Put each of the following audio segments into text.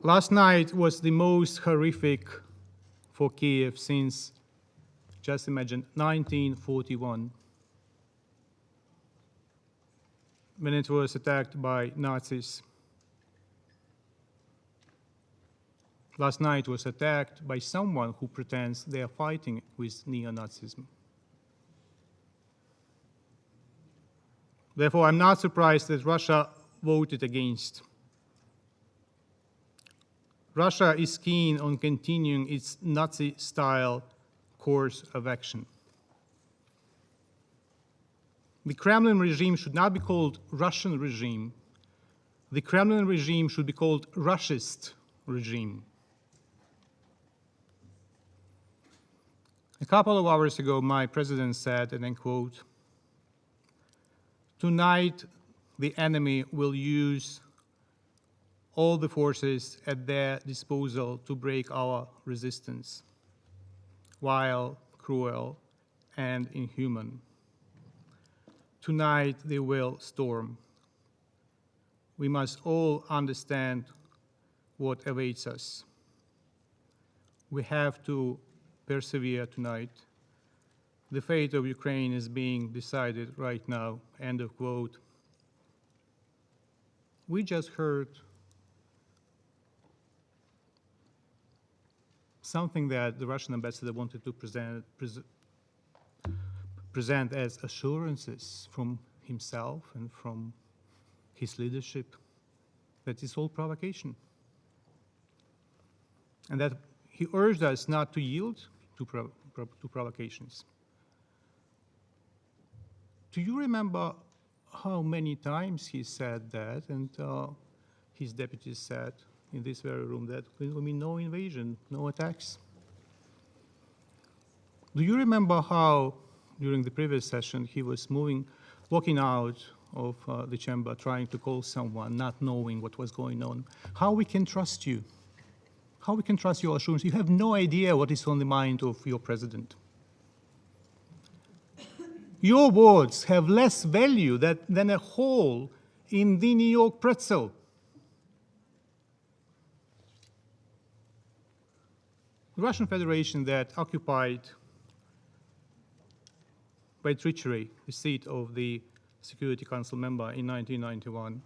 Last night was the most horrific for Kyiv since, just imagine, 1941, when it was attacked by Nazis. Last night was attacked by someone who pretends they are fighting with neo-Nazism. Therefore, I'm not surprised that Russia voted against. Russia is keen on continuing its Nazi-style course of action. The Kremlin regime should not be called Russian regime. The Kremlin regime should be called Russist regime. A couple of hours ago, my president said, and I quote, "Tonight, the enemy will use all the forces at their disposal to break our resistance, vile, cruel, and inhuman. Tonight, they will storm. We must all understand what awaits us. We have to persevere tonight. The fate of Ukraine is being decided right now," end of quote. We just heard something that the Russian ambassador wanted to present as assurances from himself and from his leadership that it's all provocation. And that he urged us not to yield to provocations. Do you remember how many times he said that, and his deputies said in this very room that there will be no invasion, no attacks? Do you remember how, during the previous session, he was walking out of the chamber, trying to call someone, not knowing what was going on? How we can trust you? How we can trust your assurance? You have no idea what is on the mind of your president. Your words have less value than a hole in the New York pretzel. The Russian Federation that occupied by treachery the seat of the Security Council member in 1991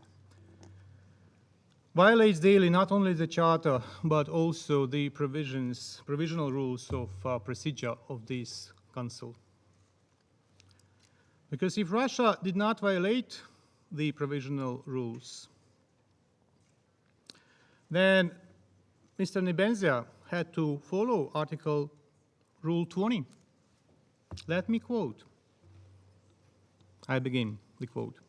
violates daily not only the Charter, but also the provisional rules of procedure of this Council. Because if Russia did not violate the provisional rules, then Mr. Nebenzia had to follow Rule 20. Let me quote. I begin the quote.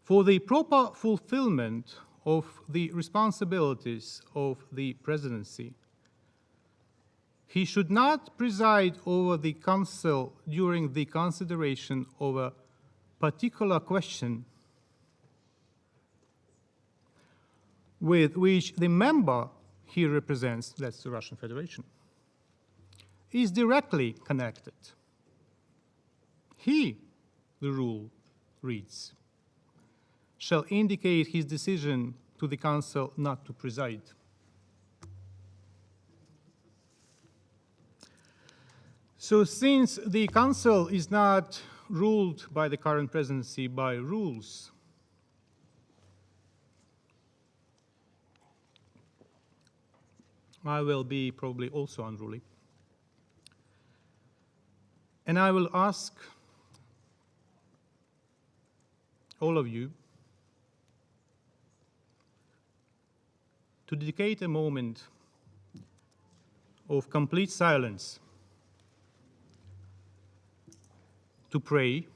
"For the proper fulfillment of the responsibilities of the presidency, he should not preside over the Council during the consideration of a particular question with which the member he represents," that's the Russian Federation, "is directly connected. He," the rule reads, "shall indicate his decision to the Council not to preside." So since the Council is not ruled by the current presidency by rules, I will be probably also unruly. And I will ask all of you to dedicate a moment of complete silence to pray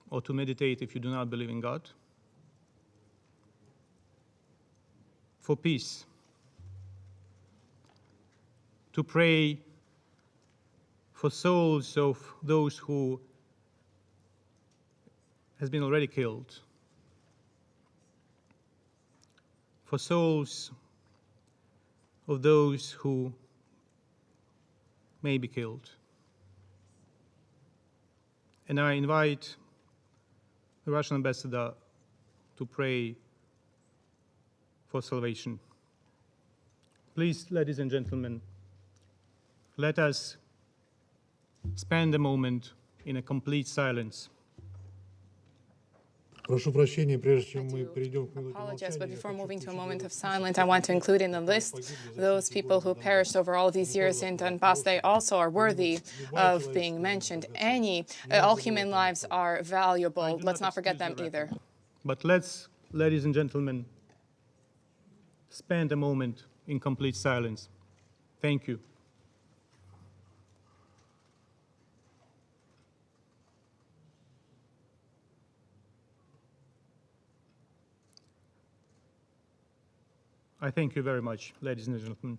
or to meditate if you do not believe in God, for peace, to pray for souls of those who has been already killed, for souls of those who may be killed. And I invite the Russian ambassador to pray for salvation. Please, ladies and gentlemen, let us spend a moment in a complete silence. Прошу прощения, прежде чем I мы do перейдем к минуте apologize, but молчания, я before хочу moving to a moment of включить silence, I want to include in the list those people who perished over all these years in Donbass. They also are worthy of being mentioned. All human lives are valuable. Let's not forget them either. But let's, ladies and gentlemen, spend a moment in complete silence. Thank you. I thank you very much, ladies and gentlemen.